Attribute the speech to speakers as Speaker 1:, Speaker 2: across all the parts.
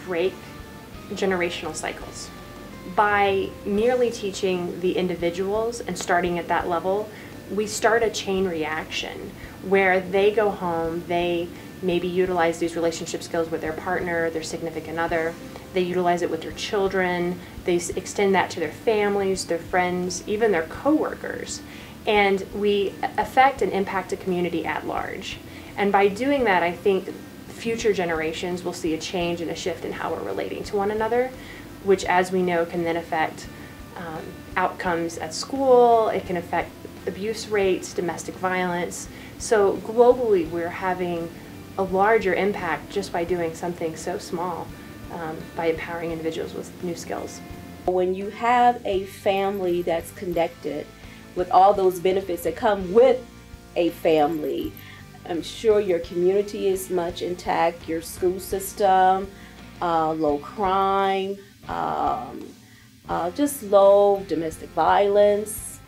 Speaker 1: break generational cycles. By merely teaching the individuals and starting at that level, we start a chain reaction where they go home, they maybe utilize these relationship skills with their partner, their significant other, they utilize it with their children, they extend that to their families, their friends, even their coworkers, and we affect and impact a community at large. And by doing that, I think future generations will see a change and a shift in how we're relating to one another, which, as we know, can then affect outcomes at school. It can affect abuse rates, domestic violence. So globally, we're having a larger impact just by doing something so small, by empowering individuals with new skills.
Speaker 2: When you have a family that's connected with all those benefits that come with a family, I'm sure your community is much intact, your school system, low crime, just low domestic violence,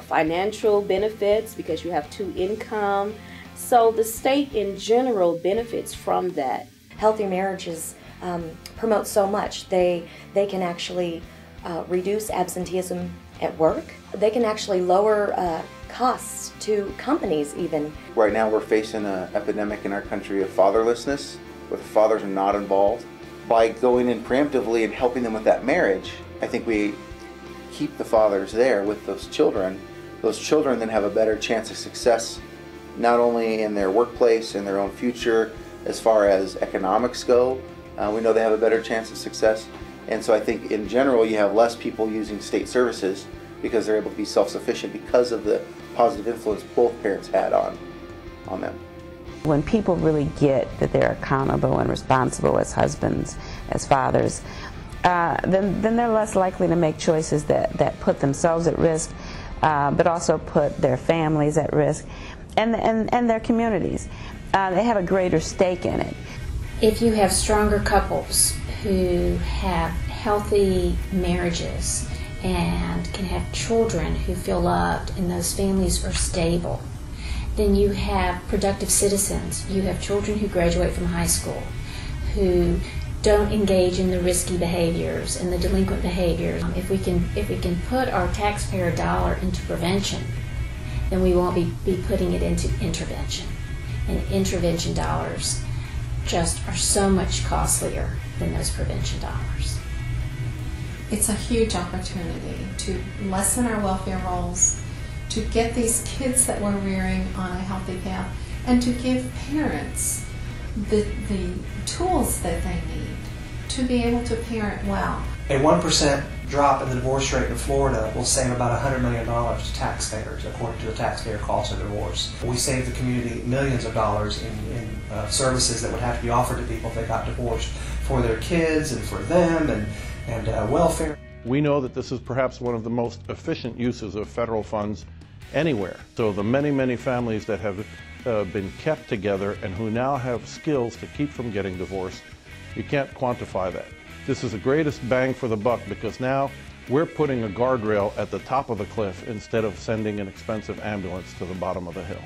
Speaker 2: financial benefits because you have two income. So the state in general benefits from that.
Speaker 3: Healthy marriages promote so much. They can actually reduce absenteeism at work. They can actually lower costs to companies even.
Speaker 4: Right now we're facing an epidemic in our country of fatherlessness, where the fathers are not involved. By going in preemptively and helping them with that marriage, I think we keep the fathers there with those children. Those children then have a better chance of success, not only in their workplace, in their own future, as far as economics go. We know they have a better chance of success. And so I think in general you have less people using state services because they're able to be self-sufficient because of the positive influence both parents had on them.
Speaker 5: When people really get that they're accountable and responsible as husbands, as fathers, then they're less likely to make choices that put themselves at risk, but also put their families at risk and their communities. They have a greater stake in it.
Speaker 6: If you have stronger couples who have healthy marriages and can have children who feel loved and those families are stable, then you have productive citizens. You have children who graduate from high school who don't engage in the risky behaviors and the delinquent behaviors. If we can put our taxpayer dollar into prevention, then we won't be putting it into intervention. And intervention dollars just are so much costlier than those prevention dollars.
Speaker 7: It's a huge opportunity to lessen our welfare rolls, to get these kids that we're rearing on a healthy path, and to give parents the tools that they need to be able to parent well.
Speaker 8: A 1% drop in the divorce rate in Florida will save about $100 million to taxpayers, according to the taxpayer cost of divorce. We save the community millions of dollars in services that would have to be offered to people if they got divorced for their kids and for them and welfare.
Speaker 9: We know that this is perhaps one of the most efficient uses of federal funds anywhere. So the many, many families that have been kept together and who now have skills to keep from getting divorced, you can't quantify that. This is the greatest bang for the buck because now we're putting a guardrail at the top of the cliff instead of sending an expensive ambulance to the bottom of the hill.